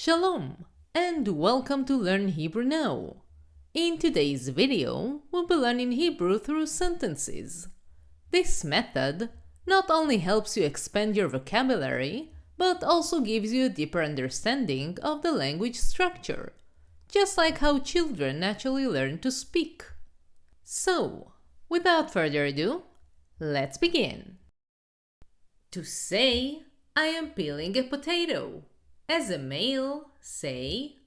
Shalom, and welcome to Learn Hebrew Now. In today's video, we'll be learning Hebrew through sentences. This method not only helps you expand your vocabulary, but also gives you a deeper understanding of the language structure, just like how children naturally learn to speak. So, without further ado, let's begin. To say, I am peeling a potato. As a male, say,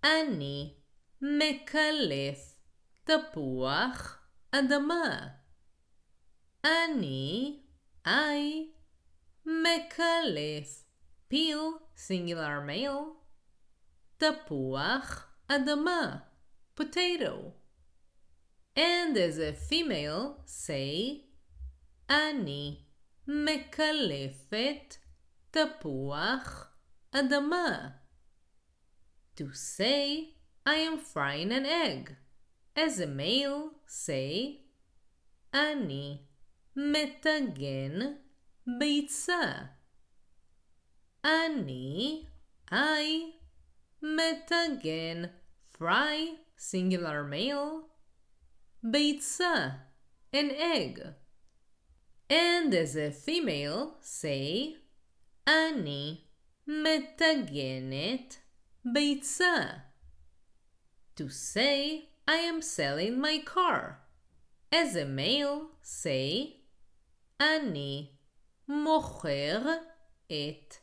אני מקלף תפוח אדמה. I מקלף, peel, singular male, תפוח אדמה, potato. And as a female, say, אני מקלפת תפוח אדמה. To say, I am frying an egg. As a male, say, אני מטגן ביצה. I מטגן, fry, singular male, ביצה, an egg. And as a female, say, אני מטגנת ביצה. To say, I am selling my car. As a male, say, אני מוכר את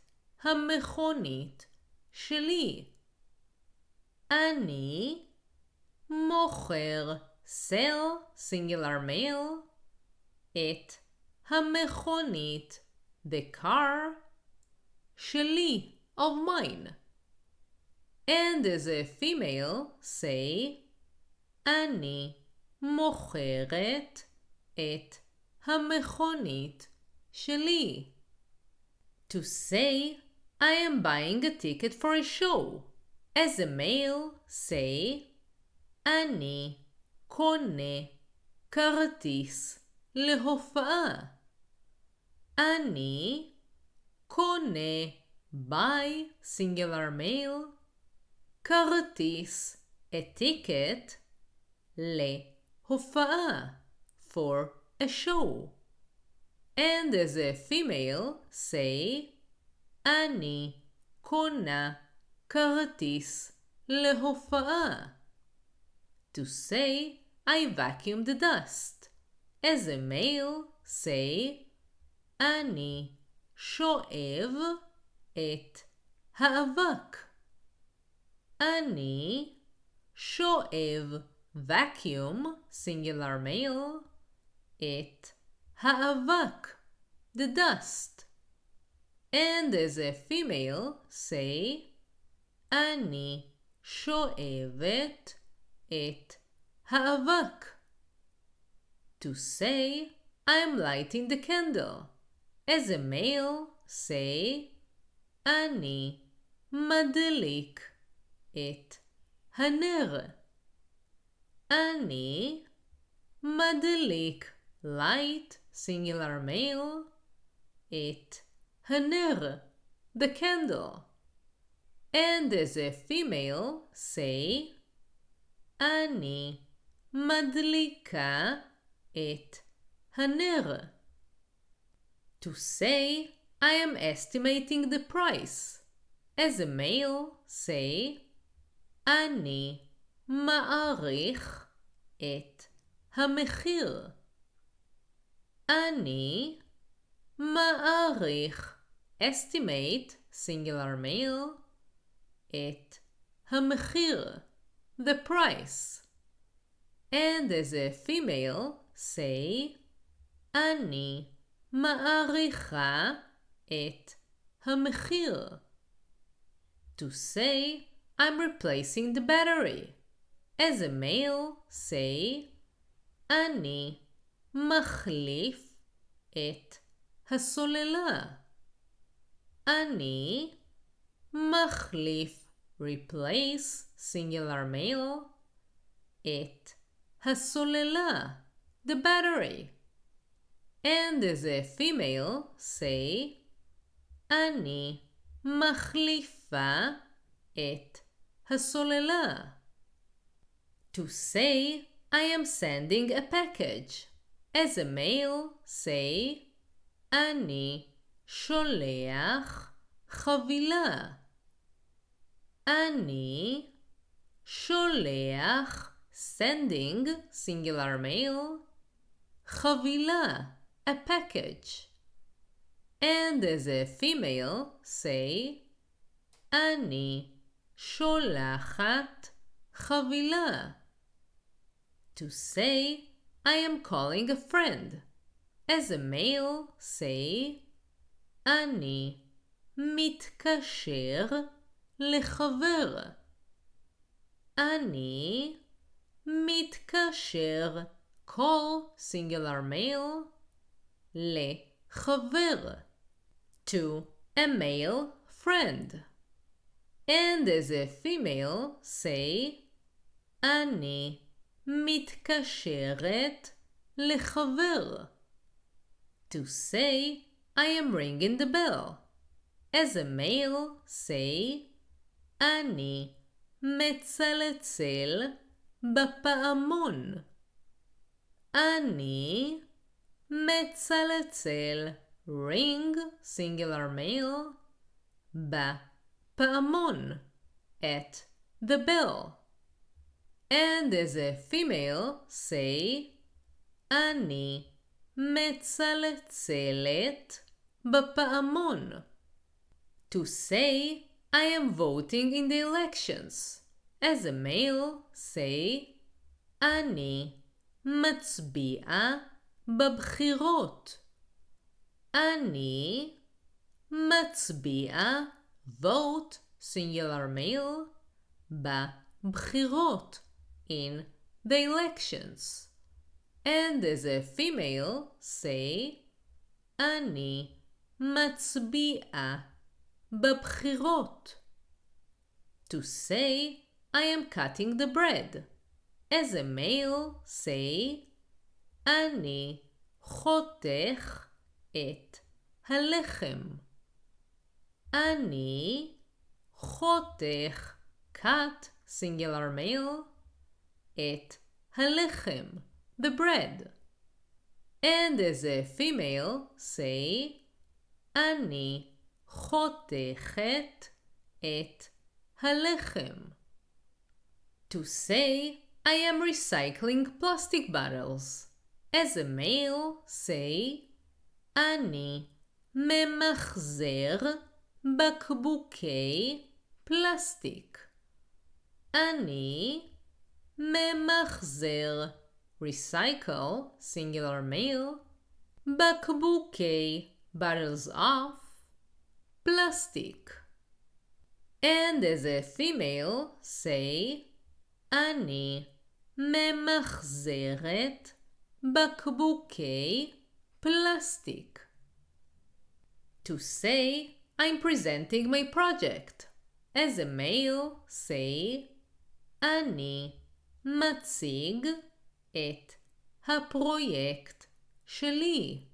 המכונית שלי. אני מוכר, sell, singular male, את המכונית, the car, שלי, of mine. And as a female, say, אני מוכרת את המכונית שלי. To say, I am buying a ticket for a show. As a male, say, אני קונה כרטיס להופעה. אני קונה, buy, singular male, כרטיס, a ticket, להופעה, for a show. And as a female, say, אני קונה כרטיס להופעה. To say, I vacuum the dust. As a male, say, אני שואב את האבק. אני שואב, vacuum, singular male, את האבק, the dust. And as a female, say, אני שואבת את האבק. To say, I am lighting the candle. As a male, say, אני מדליק את הנר. אני מדליק, light, singular male, את הנר, the candle. And as a female, say, אני מדליקה את הנר. To say, I am estimating the price. As a male, say, אני מעריך את המחיר. אני מעריך, estimate, singular male, את המחיר, the price. And as a female, say, אני מעריכה את המחיר. To say, I'm replacing the battery. As a male, say, אני מחליף את הסוללה. אני מחליף, replace, singular male, את הסוללה, the battery. And as a female, say, אני מחליפה את הסוללה. To say, I am sending a package. As a male, say, אני שולח חבילה. אני שולח, sending, singular male, חבילה, a package. And as a female, say, אני שולחת חבילה. To say, I am calling a friend. As a male, say, אני מתקשר לחבר. אני מתקשר, call, singular male, לחבר. To a male friend. And as a female, say, אני מתקשרת לחבר. To say, I am ringing the bell. As a male, say, אני מצלצל בפעמון. אני מצלצל, ring, singular male, בפעמון, at the bell. And as a female, say, אני מצלצלת בפעמון. To say, I am voting in the elections. As a male, say, אני מצביע בבחירות. אני מצביע, vote, singular male, בבחירות, in the elections. And as a female, say, אני מצביעה בבחירות. To say, I am cutting the bread. As a male, say, אני חותך את הלחם. אני חותך, cut, singular male, את הלחם, the bread. And as a female, say, אני חותכת את הלחם. To say, I am recycling plastic bottles. As a male, say, אני ממחזר בקבוקי פלסטיק. אני ממחזר, recycle, singular male, בקבוקי, bottles of, פלסטיק. And as a female, say, אני ממחזרת בקבוקי פלסטיק. To say, I'm presenting my project. As a male, say, אני מציג את הפרויקט שלי.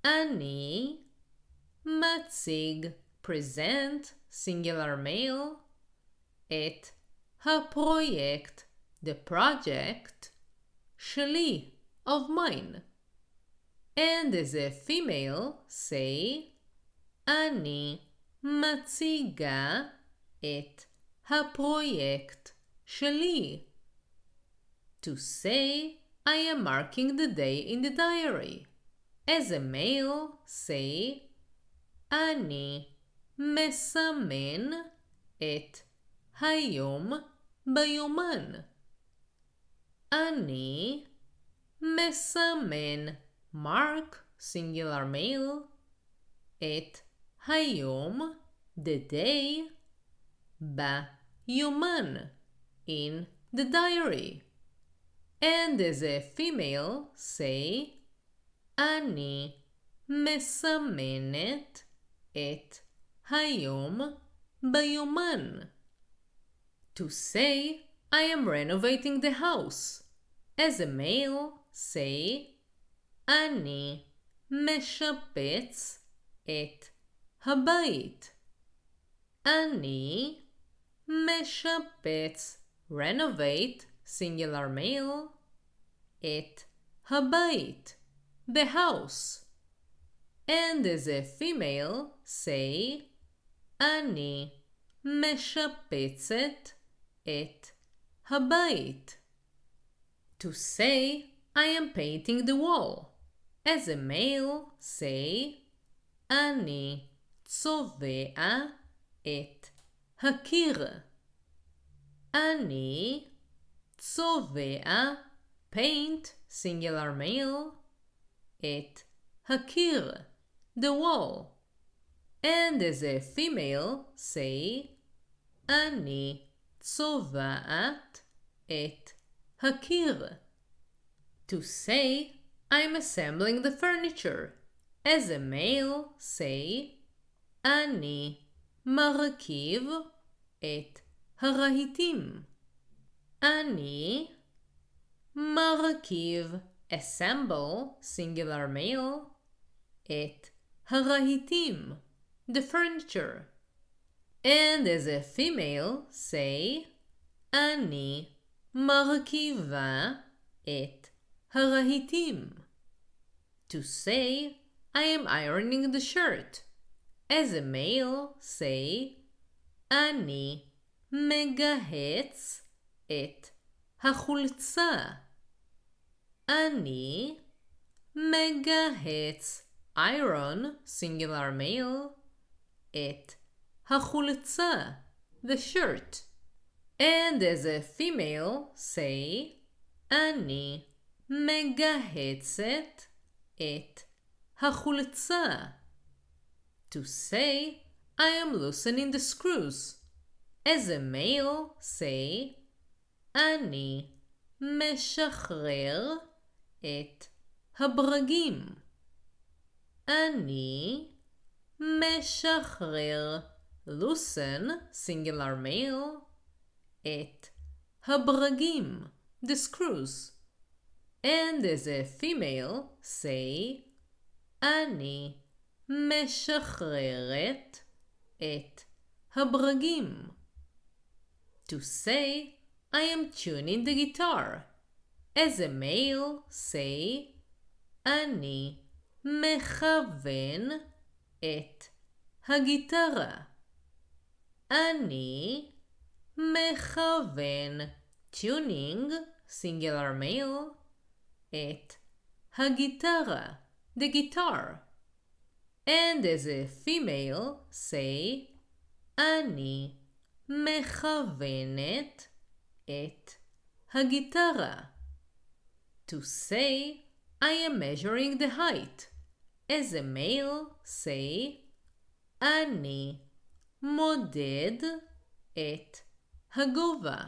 אני מציג, present, singular male, את הפרויקט, the project, שלי, of mine. And as a female, say, אני מציגה את הפרויקט שלי. To say, I am marking the day in the diary. As a male, say, אני מסמן את היום ביומן. אני מסמן, mark, singular male, את היום, the day, ביומן, in the diary. And as a female, say, אני מסמנת את היום ביומן. To say, I am renovating the house. As a male, say, אני משפץ את הבית. אני משפץ, renovate, singular male, את הבית, the house. And as a female, say, אני משפצת את הבית. To say, I am painting the wall. As a male, say, אני צובע את הקיר. אני צובע, paint, singular male, את הקיר, the wall. And as a female, say, אני צובעת את הקיר. To say, I'm assembling the furniture. As a male, say, אני מרכיב את הרהיטים. אני מרכיב, assemble, singular male, את הרהיטים, the furniture. And as a female, say, אני מרכיבה את הרהיטים. To say, I am ironing the shirt. As a male, say, אני מגהץ את החולצה. אני מגהץ, iron, singular male, את החולצה, the shirt. And as a female, say, אני מגהצת את החולצה. To say, I am loosening the screws. As a male, say, אני משחרר את הברגים. אני משחרר, loosen, singular male, את הברגים, the screws. And as a female, say, אני משחררת את הברגים. To say, I am tuning the guitar. As a male, say, אני מכוון את הגיטרה. אני מכוון, tuning, singular male, את הגיטרה, the guitar. And as a female, say, אני מכוונת את הגיטרה. To say, I am measuring the height. As a male, say, אני מודד את הגובה.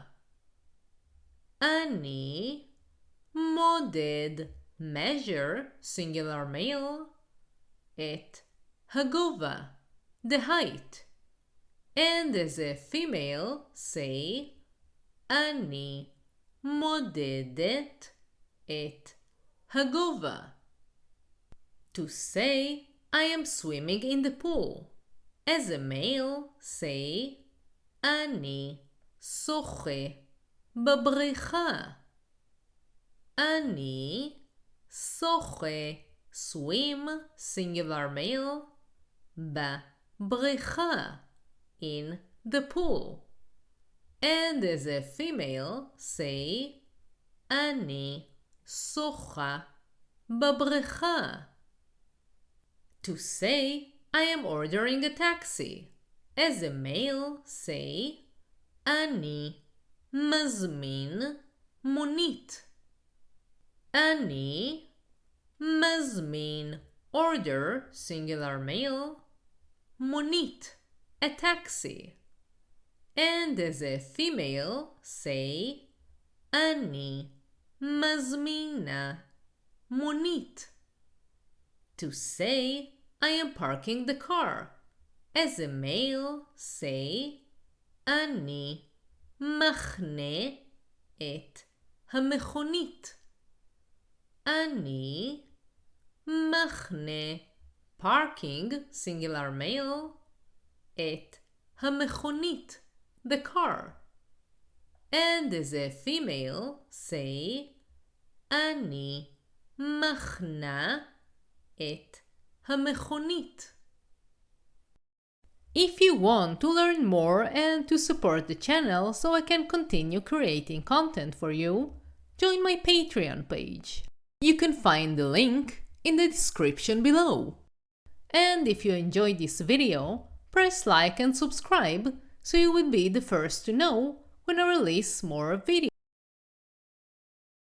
אני מודד, measure, singular male, את הגובה, the height. And as a female, say, אני מודדת את הגובה. To say, I am swimming in the pool. As a male, say, אני שוחה בבריכה. אני שוחה, swim, singular male, בבריכה, in the pool. And as a female, say, אני שוחה בבריכה. To say, I am ordering a taxi. As a male, say, אני מזמין מונית. אני מזמין, order, singular male, מונית, a taxi. And as a female, say, אני מזמינה מונית. To say, I am parking the car. As a male, say, אני מחנה את המכונית. אני מחנה, parking, singular male, את המכונית, the car. And as a female, say אני מחנה את המכונית. If you want to learn more and to support the channel so I can continue creating content for you, join my Patreon page. You can find the link in the description below. And if you enjoyed this video, press like and subscribe so you will be the first to know when I release more videos.